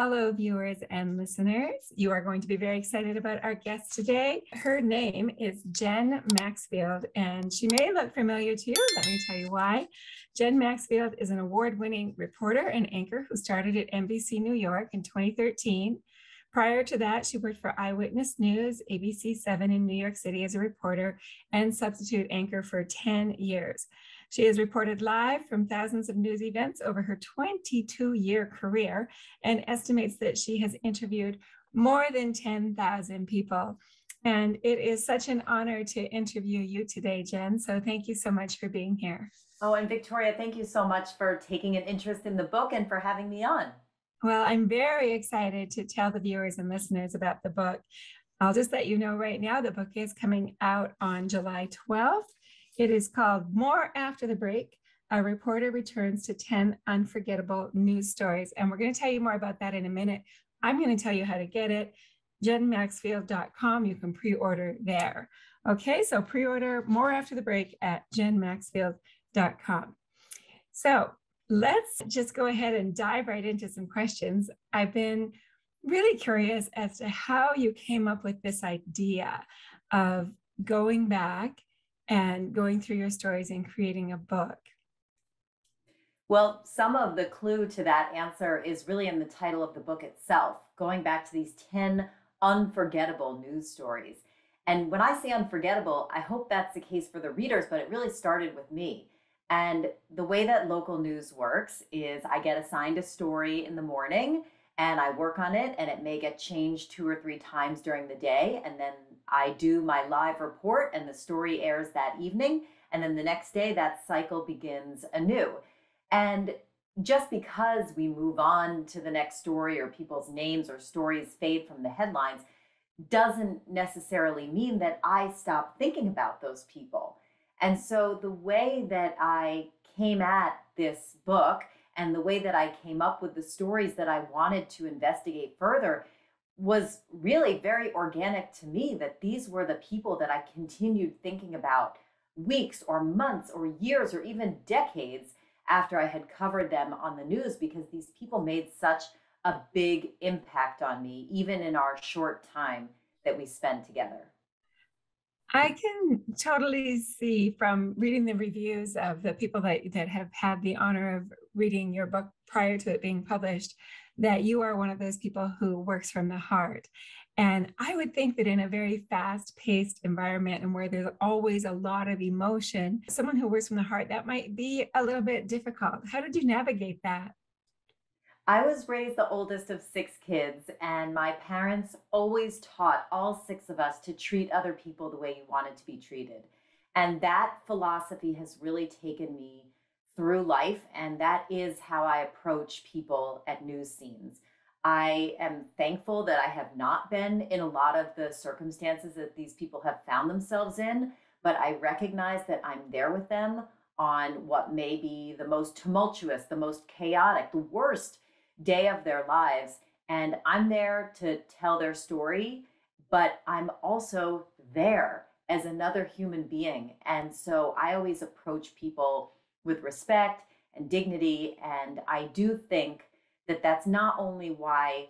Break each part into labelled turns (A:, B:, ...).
A: Hello, viewers and listeners. You are going to be very excited about our guest today. Her name is Jen Maxfield, and she may look familiar to you. Let me tell you why. Jen Maxfield is an award-winning reporter and anchor who started at NBC New York in 2013. Prior to that, she worked for Eyewitness News, ABC 7 in New York City as a reporter and substitute anchor for 10 years. She has reported live from thousands of news events over her 22-year career and estimates that she has interviewed more than 10,000 people. And it is such an honor to interview you today, Jen. So thank you so much for being here.
B: Oh, and Victoria, thank you so much for taking an interest in the book and for having me on.
A: Well, I'm very excited to tell the viewers and listeners about the book. I'll just let you know right now, the book is coming out on July 12th. It is called More After the Break. A reporter returns to 10 unforgettable news stories. And we're going to tell you more about that in a minute. I'm going to tell you how to get it. JenMaxfield.com. You can pre-order there. Okay, so pre-order More After the Break at JenMaxfield.com. So let's just go ahead and dive right into some questions. I've been really curious as to how you came up with this idea of going back and going through your stories and creating a book.
B: Well, some of the clue to that answer is really in the title of the book itself, going back to these 10 unforgettable news stories. And when I say unforgettable, I hope that's the case for the readers, but it really started with me. And the way that local news works is I get assigned a story in the morning and I work on it, and it may get changed 2 or 3 times during the day. And then I do my live report and the story airs that evening. And then the next day, that cycle begins anew. And just because we move on to the next story or people's names or stories fade from the headlines doesn't necessarily mean that I stop thinking about those people. And so the way that I came at this book and the way that I came up with the stories that I wanted to investigate further was really very organic to me, that these were the people that I continued thinking about weeks or months or years or even decades after I had covered them on the news, because these people made such a big impact on me, even in our short time that we spend together.
A: I can totally see from reading the reviews of the people that have had the honor of reading your book prior to it being published, that you are one of those people who works from the heart. And I would think that in a very fast-paced environment and where there's always a lot of emotion, someone who works from the heart, that might be a little bit difficult. How did you navigate that?
B: I was raised the oldest of 6 kids, and my parents always taught all 6 of us to treat other people the way you wanted to be treated. And that philosophy has really taken me through life, and that is how I approach people at news scenes. I am thankful that I have not been in a lot of the circumstances that these people have found themselves in, but I recognize that I'm there with them on what may be the most tumultuous, the most chaotic, the worst day of their lives. And I'm there to tell their story, but I'm also there as another human being. And so I always approach people with respect and dignity. And I do think that that's not only why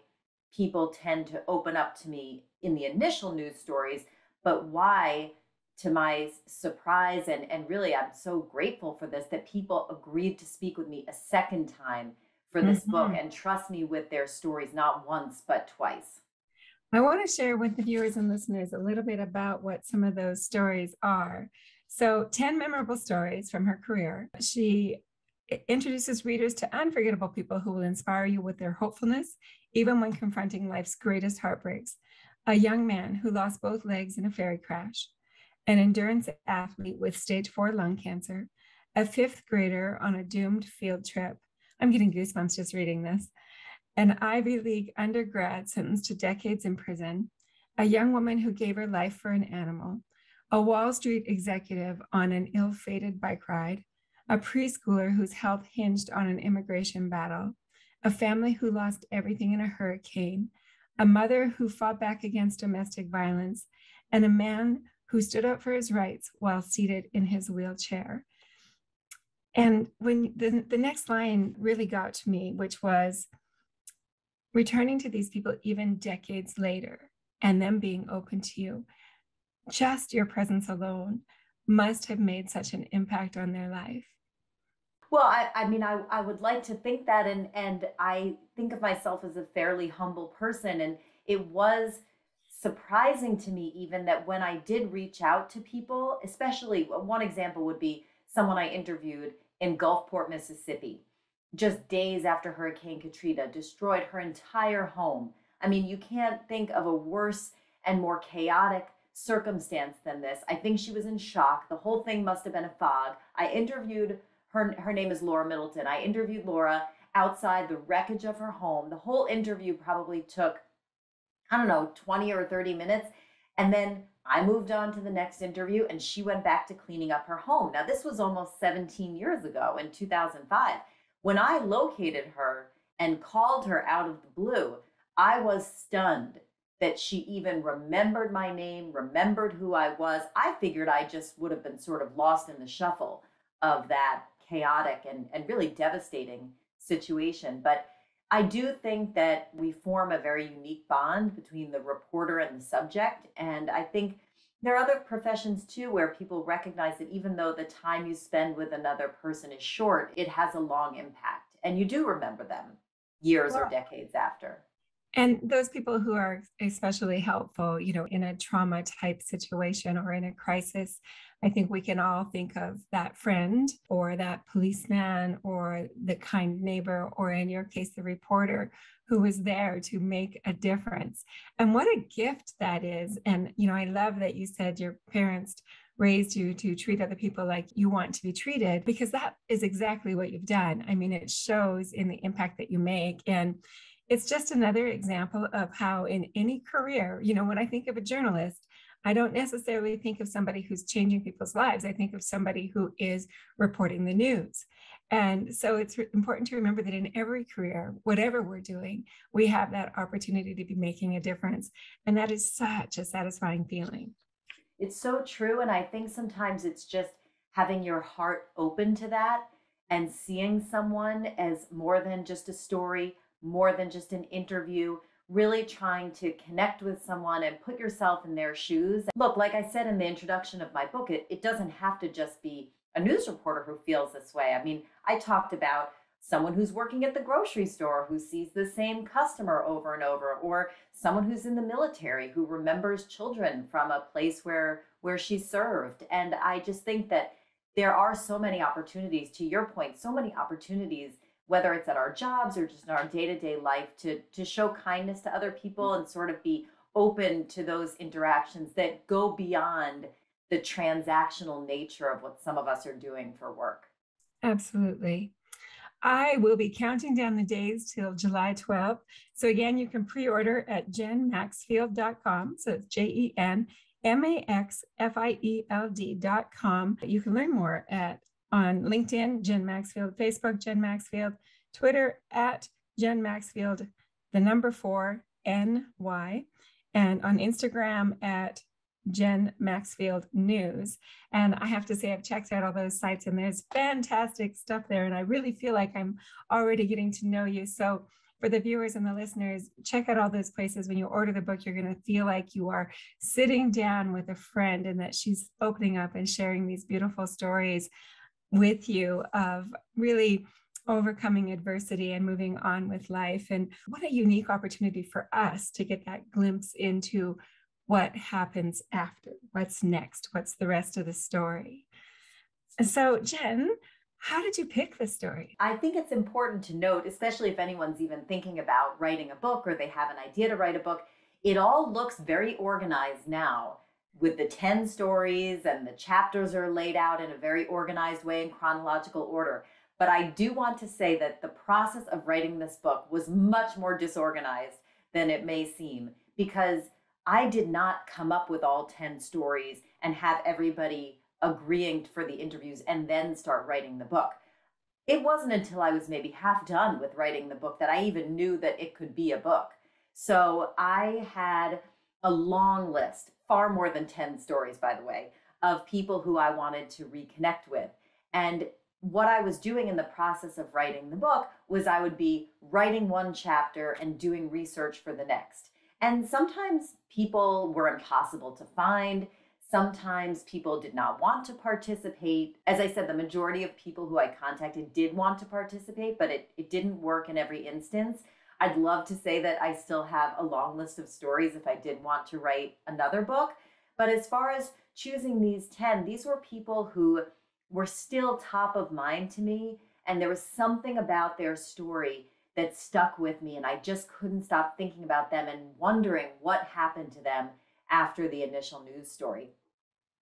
B: people tend to open up to me in the initial news stories, but why, to my surprise, and really I'm so grateful for this, that people agreed to speak with me a second time for this book and trust me with their stories, not once, but twice.
A: I want to share with the viewers and listeners a little bit about what some of those stories are. So 10 memorable stories from her career. She introduces readers to unforgettable people who will inspire you with their hopefulness, even when confronting life's greatest heartbreaks. A young man who lost both legs in a ferry crash, an endurance athlete with stage 4 lung cancer, a 5th grader on a doomed field trip. I'm getting goosebumps just reading this. An Ivy League undergrad sentenced to decades in prison, a young woman who gave her life for an animal, a Wall Street executive on an ill-fated bike ride, a preschooler whose health hinged on an immigration battle, a family who lost everything in a hurricane, a mother who fought back against domestic violence, and a man who stood up for his rights while seated in his wheelchair. And when the next line really got to me, which was, returning to these people even decades later and them being open to you, just your presence alone must have made such an impact on their life.
B: Well, I mean, I would like to think that, and I think of myself as a fairly humble person, and it was surprising to me even that when I did reach out to people, especially one example would be someone I interviewed in Gulfport, Mississippi, just days after Hurricane Katrina destroyed her entire home. I mean, you can't think of a worse and more chaotic circumstance than this. I think she was in shock. The whole thing must have been a fog. I interviewed her name is Laura Middleton. I interviewed Laura outside the wreckage of her home. The whole interview probably took, I don't know, 20 or 30 minutes. And then I moved on to the next interview and she went back to cleaning up her home. Now, this was almost 17 years ago in 2005. When I located her and called her out of the blue, I was stunned that she even remembered my name, remembered who I was. I figured I just would have been sort of lost in the shuffle of that chaotic and really devastating situation. But I do think that we form a very unique bond between the reporter and the subject. And I think there are other professions too where people recognize that even though the time you spend with another person is short, it has a long impact. And you do remember them years or decades after.
A: And those people who are especially helpful, in a trauma type situation or in a crisis, I think we can all think of that friend or that policeman or the kind neighbor, or in your case, the reporter who was there to make a difference. And what a gift that is. And, I love that you said your parents raised you to treat other people like you want to be treated, because that is exactly what you've done. I mean, it shows in the impact that you make. And it's just another example of how in any career, when I think of a journalist, I don't necessarily think of somebody who's changing people's lives. I think of somebody who is reporting the news. And so it's important to remember that in every career, whatever we're doing, we have that opportunity to be making a difference. And that is such a satisfying feeling.
B: It's so true. And I think sometimes it's just having your heart open to that and seeing someone as more than just a story, more than just an interview, really trying to connect with someone and put yourself in their shoes. Look, like I said in the introduction of my book, it doesn't have to just be a news reporter who feels this way. I mean, I talked about someone who's working at the grocery store who sees the same customer over and over, or someone who's in the military who remembers children from a place where she served. And I just think that there are so many opportunities, to your point, so many opportunities, whether it's at our jobs or just in our day-to-day life, to show kindness to other people and sort of be open to those interactions that go beyond the transactional nature of what some of us are doing for work.
A: Absolutely. I will be counting down the days till July 12th. So again, you can pre-order at jenmaxfield.com. So it's JenMaxfield.com. You can learn more on LinkedIn, Jen Maxfield, Facebook, Jen Maxfield, Twitter at Jen Maxfield, the number 4 NY, and on Instagram at Jen Maxfield News. And I have to say, I've checked out all those sites and there's fantastic stuff there. And I really feel like I'm already getting to know you. So for the viewers and the listeners, check out all those places. When you order the book, you're going to feel like you are sitting down with a friend and that she's opening up and sharing these beautiful stories with you of really overcoming adversity and moving on with life. And what a unique opportunity for us to get that glimpse into what happens after, what's next, what's the rest of the story. So Jen, how did you pick this story?
B: I think it's important to note, especially if anyone's even thinking about writing a book or they have an idea to write a book, it all looks very organized now with the 10 stories, and the chapters are laid out in a very organized way in chronological order. But I do want to say that the process of writing this book was much more disorganized than it may seem, because I did not come up with all 10 stories and have everybody agreeing for the interviews and then start writing the book. It wasn't until I was maybe half done with writing the book that I even knew that it could be a book. So I had a long list, far more than 10 stories, by the way, of people who I wanted to reconnect with. And what I was doing in the process of writing the book was I would be writing one chapter and doing research for the next. And sometimes people were impossible to find. Sometimes people did not want to participate. As I said, the majority of people who I contacted did want to participate, but it didn't work in every instance. I'd love to say that I still have a long list of stories if I did want to write another book. But as far as choosing these 10, these were people who were still top of mind to me. And there was something about their story that stuck with me. And I just couldn't stop thinking about them and wondering what happened to them after the initial news story.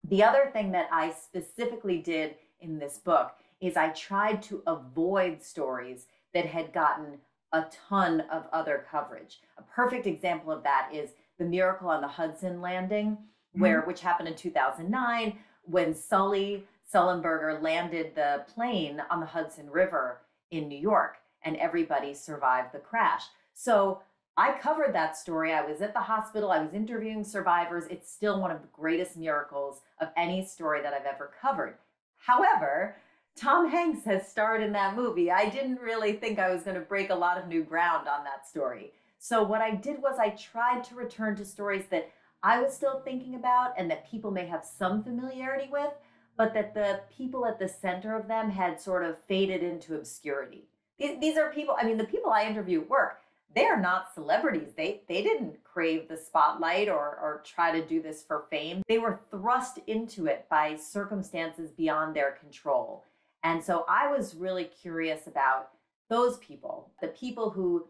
B: The other thing that I specifically did in this book is I tried to avoid stories that had gotten a ton of other coverage. A perfect example of that is the miracle on the Hudson landing, which happened in 2009 when Sullenberger landed the plane on the Hudson River in New York, and everybody survived the crash. So I covered that story. I was at the hospital. I was interviewing survivors. It's still one of the greatest miracles of any story that I've ever covered. However, Tom Hanks has starred in that movie. I didn't really think I was going to break a lot of new ground on that story. So what I did was I tried to return to stories that I was still thinking about and that people may have some familiarity with, but that the people at the center of them had sort of faded into obscurity. These are people, the people I interview at work, they are not celebrities. They didn't crave the spotlight or try to do this for fame. They were thrust into it by circumstances beyond their control. And so I was really curious about those people, the people who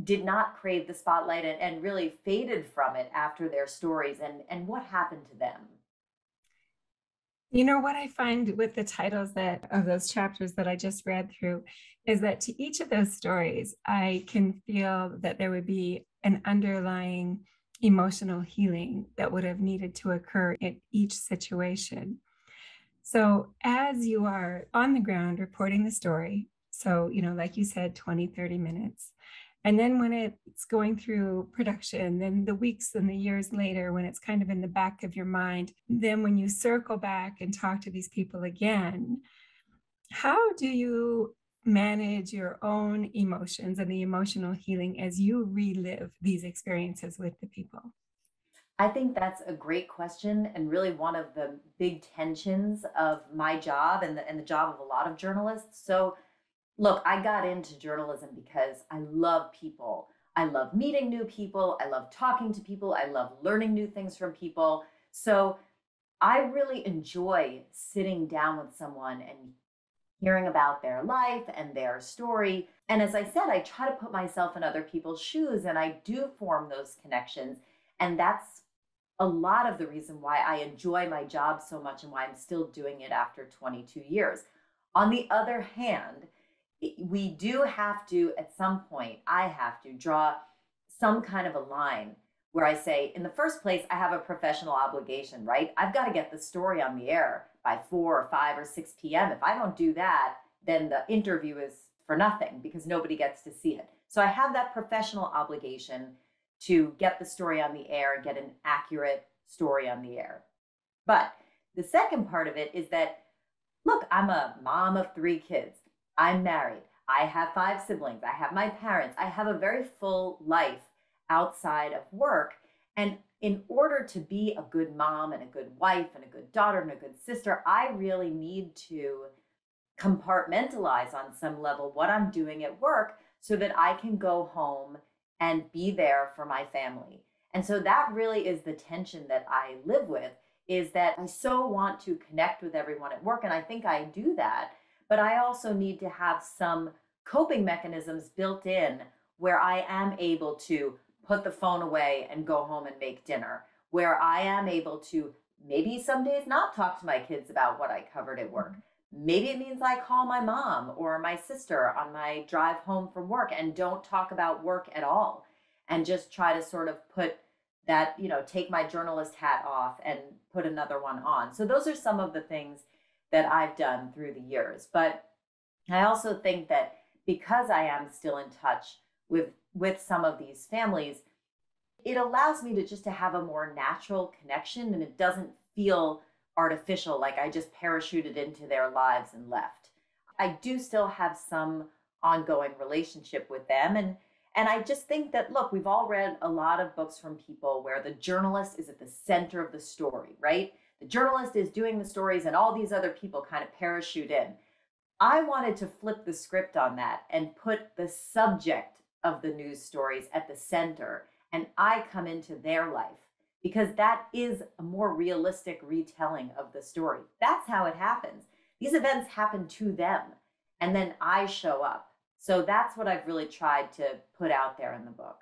B: did not crave the spotlight and really faded from it after their stories, and what happened to them.
A: You know what I find with the titles of those chapters that I just read through is that to each of those stories, I can feel that there would be an underlying emotional healing that would have needed to occur in each situation. So as you are on the ground reporting the story, so, like you said, 20, 30 minutes, and then when it's going through production, then the weeks and the years later, when it's kind of in the back of your mind, then when you circle back and talk to these people again, how do you manage your own emotions and the emotional healing as you relive these experiences with the people?
B: I think that's a great question, and really one of the big tensions of my job and the job of a lot of journalists. So look, I got into journalism because I love people. I love meeting new people. I love talking to people. I love learning new things from people. So I really enjoy sitting down with someone and hearing about their life and their story. And as I said, I try to put myself in other people's shoes, and I do form those connections. And that's a lot of the reason why I enjoy my job so much and why I'm still doing it after 22 years. On the other hand, we do have to, at some point, I have to draw some kind of a line where I say, in the first place, I have a professional obligation, right? I've got to get the story on the air by 4 or 5 or 6 p.m. If I don't do that, then the interview is for nothing because nobody gets to see it. So I have that professional obligation to get the story on the air and get an accurate story on the air. But the second part of it is that, look, I'm a mom of 3 kids. I'm married. I have 5 siblings. I have my parents. I have a very full life outside of work. And in order to be a good mom and a good wife and a good daughter and a good sister, I really need to compartmentalize on some level what I'm doing at work so that I can go home and be there for my family. And so that really is the tension that I live with, is that I so want to connect with everyone at work. And I think I do that. But I also need to have some coping mechanisms built in where I am able to put the phone away and go home and make dinner, where I am able to maybe some days not talk to my kids about what I covered at work. Maybe it means I call my mom or my sister on my drive home from work and don't talk about work at all and just try to sort of put that, take my journalist hat off and put another one on. So those are some of the things that I've done through the years. But I also think that because I am still in touch with some of these families, it allows me to have a more natural connection, and it doesn't feel artificial, like I just parachuted into their lives and left. I do still have some ongoing relationship with them. And I just think that, look, we've all read a lot of books from people where the journalist is at the center of the story, right? The journalist is doing the stories and all these other people kind of parachute in. I wanted to flip the script on that and put the subject of the news stories at the center, and I come into their life because that is a more realistic retelling of the story. That's how it happens. These events happen to them, and then I show up. So that's what I've really tried to put out there in the book.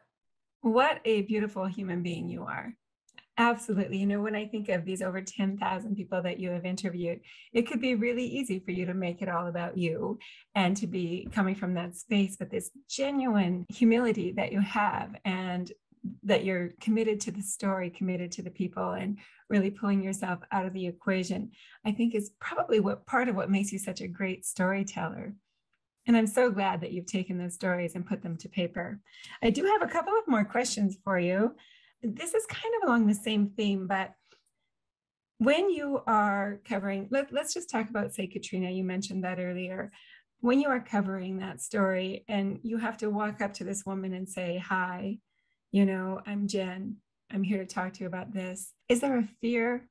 A: What a beautiful human being you are. Absolutely. You know, when I think of these over 10,000 people that you have interviewed, it could be really easy for you to make it all about you and to be coming from that space, but this genuine humility that you have and that you're committed to the story, committed to the people, and really pulling yourself out of the equation, I think is probably what part of what makes you such a great storyteller. And I'm so glad that you've taken those stories and put them to paper. I do have a couple of more questions for you. This is kind of along the same theme, but when you are covering, let's just talk about, say, Katrina, you mentioned that earlier. When you are covering that story and you have to walk up to this woman and say, hi, you know, I'm Jen, I'm here to talk to you about this. Is there a fear?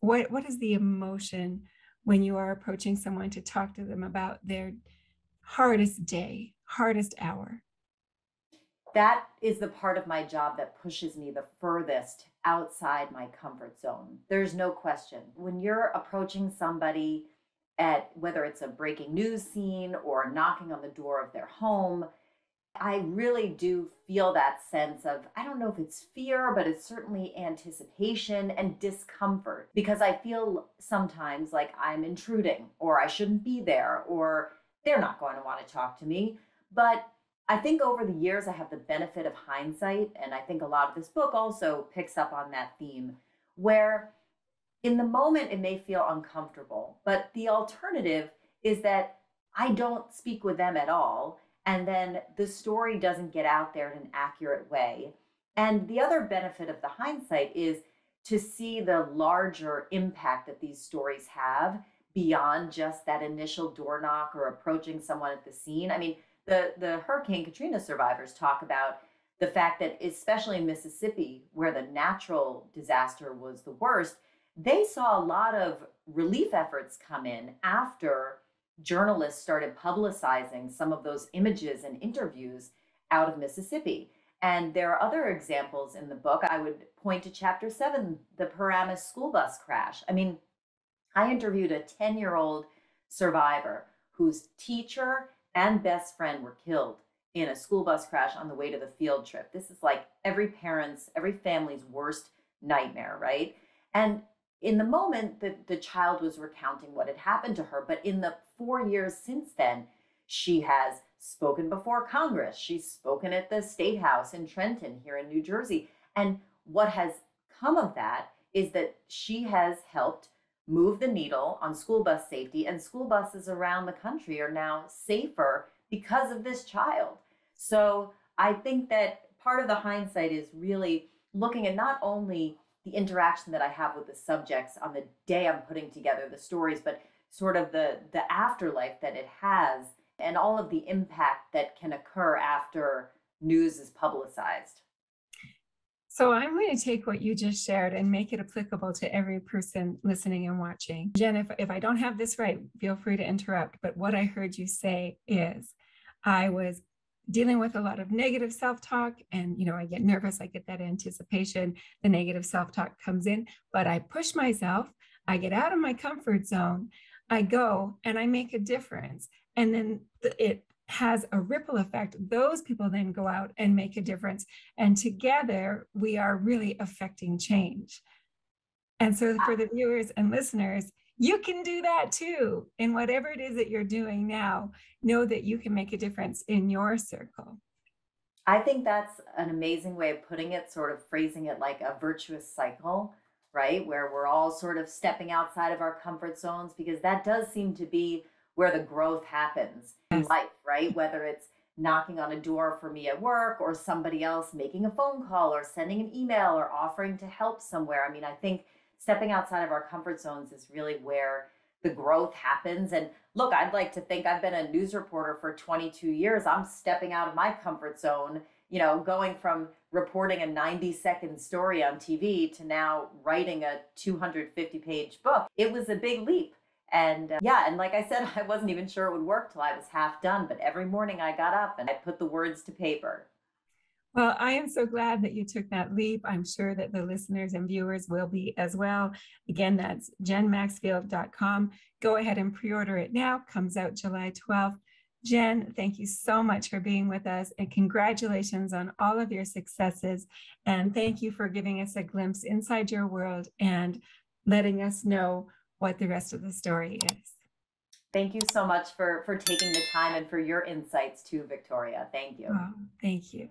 A: What is the emotion when you are approaching someone to talk to them about their hardest day, hardest hour?
B: That is the part of my job that pushes me the furthest outside my comfort zone. There's no question. When you're approaching somebody at whether it's a breaking news scene or knocking on the door of their home, I really do feel that sense of, I don't know if it's fear, but it's certainly anticipation and discomfort, because I feel sometimes like I'm intruding or I shouldn't be there or they're not going to want to talk to me. But I think over the years, I have the benefit of hindsight. And I think a lot of this book also picks up on that theme, where in the moment it may feel uncomfortable, but the alternative is that I don't speak with them at all. And then the story doesn't get out there in an accurate way. And the other benefit of the hindsight is to see the larger impact that these stories have beyond just that initial door knock or approaching someone at the scene. I mean, the Hurricane Katrina survivors talk about the fact that, especially in Mississippi, where the natural disaster was the worst, they saw a lot of relief efforts come in after journalists started publicizing some of those images and interviews out of Mississippi. And there are other examples in the book. I would point to chapter 7, the Paramus school bus crash. I mean, I interviewed a 10-year-old survivor whose teacher and best friend were killed in a school bus crash on the way to the field trip. This is like every family's worst nightmare, right? And in the moment, the child was recounting what had happened to her, but in the 4 years since then, she has spoken before Congress. She's spoken at the State House in Trenton here in New Jersey. And what has come of that is that she has helped move the needle on school bus safety, and school buses around the country are now safer because of this child. So I think that part of the hindsight is really looking at not only the interaction that I have with the subjects on the day I'm putting together the stories, but sort of the afterlife that it has and all of the impact that can occur after news is publicized.
A: So I'm going to take what you just shared and make it applicable to every person listening and watching. Jen, if I don't have this right, feel free to interrupt. But what I heard you say is, I was dealing with a lot of negative self-talk, and I get nervous, I get that anticipation, the negative self-talk comes in, but I push myself, I get out of my comfort zone, I go and I make a difference. And then it has a ripple effect. Those people then go out and make a difference. And together we are really affecting change. And so for the viewers and listeners, you can do that too. In whatever it is that you're doing now, know that you can make a difference in your circle.
B: I think that's an amazing way of putting it, sort of phrasing it like a virtuous cycle, right? Where we're all sort of stepping outside of our comfort zones, because that does seem to be where the growth happens in life, right? Whether it's knocking on a door for me at work, or somebody else making a phone call or sending an email or offering to help somewhere. I mean, I think stepping outside of our comfort zones is really where the growth happens. And look, I'd like to think I've been a news reporter for 22 years. I'm stepping out of my comfort zone, going from reporting a 90-second story on TV to now writing a 250-page book. It was a big leap. And yeah, and like I said, I wasn't even sure it would work till I was half done. But every morning I got up and I put the words to paper.
A: Well, I am so glad that you took that leap. I'm sure that the listeners and viewers will be as well. Again, that's jenmaxfield.com. Go ahead and pre-order it now. Comes out July 12th. Jen, thank you so much for being with us, and congratulations on all of your successes. And thank you for giving us a glimpse inside your world and letting us know what the rest of the story is.
B: Thank you so much for taking the time and for your insights too, Victoria. Thank you.
A: Oh, thank you.